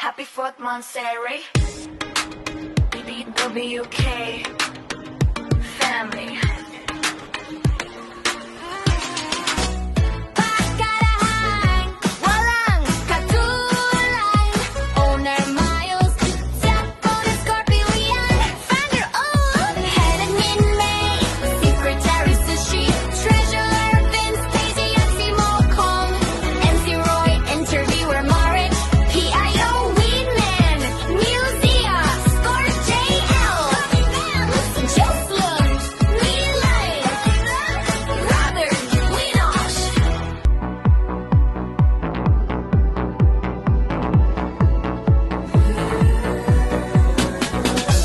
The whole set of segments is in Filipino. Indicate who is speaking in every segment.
Speaker 1: Happy 4th Monterey, BBWK, family. Pagkarahan, walang katulad. Owner Miles, Tapo na Scorpio yan. Founder of Head Admin May, Secretary Sushi, Treasurer Vince, Daisy at Simo Kong, MC Roy, Interviewer Marich, PIO Weedman, Musia, Score JL, Jocelyn, Milay, Robert Winosh.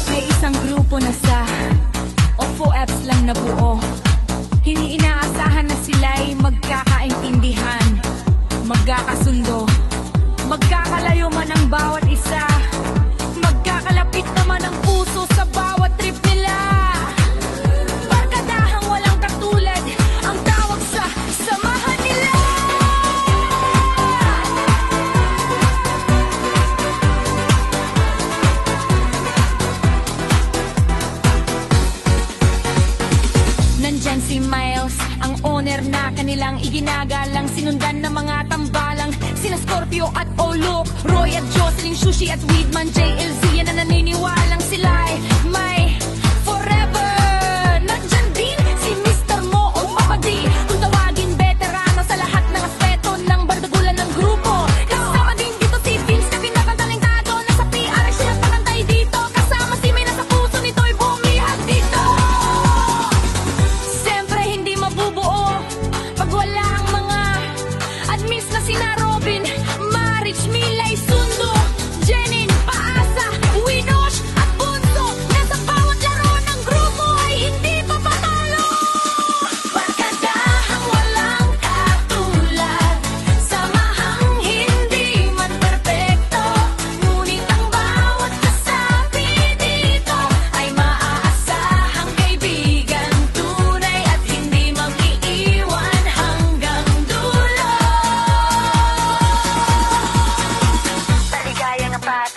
Speaker 2: May isang grupo na sa Ofo apps lang nabuo. Hindi inaasahan na sila'y magkakaintindihan, magkakasundo, magkakalayo man ang bawat isa, magkakalapit naman ang puso sa bawat trip nila. Barkadahang walang katulad ang tawag sa samahan nila. Nandyan si Miles, ang owner na kanilang iginagalang, sinundan ng mga tambalang, sina Scorpio at Olok, Roy at Jocelyn, Sushi at Weedman, JLZ yan na naniniwalang sila'y may forever. Nandyan din si Mr. Mo o Papa D, kung tawagin veterano sa lahat ng aspeto ng bardagulan ng grupo. Kasama din dito si Vince na pinakantalentado, nasa PR siya nagpakantay dito, kasama si May nasa puso nito'y bumihat dito. Siyempre hindi mabubuo pag wala ang mga admins na sina Robin, Marich, Milay, Sundo, Jenin, Paasa, Winosh at Bunso, na sa bawat laro ng grupo ay hindi papatalo. Barkadahang walang katulad, samahang hindi man perpekto, ngunit ang bawat kasapi dito ay maaasahang kaibigan tunay at hindi mag-iiwan hanggang dulo. Taligayang apat,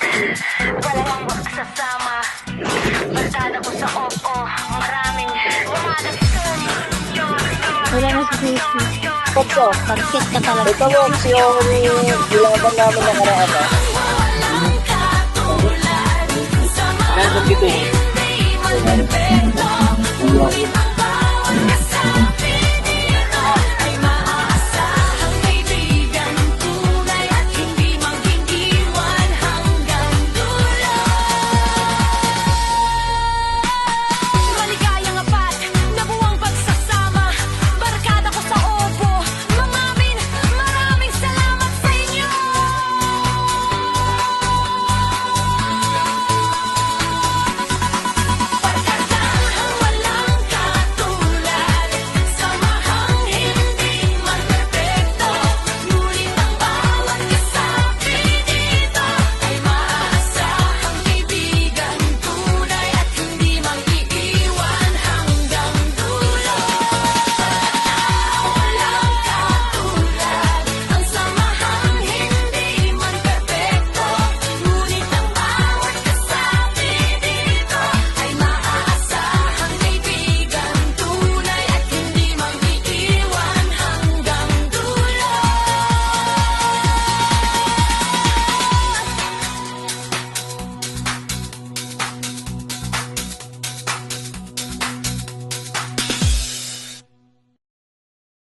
Speaker 2: walang magsasama, barkada ko sa OPO, maraming umalasong.
Speaker 3: Wala na si Casey. Opo, market ka talaga.
Speaker 4: Ito mo, yung bilangan namin nakaraan ha.
Speaker 1: Walang katulad,
Speaker 4: Nandun dito.
Speaker 1: hindi man perpekto, ngunit ang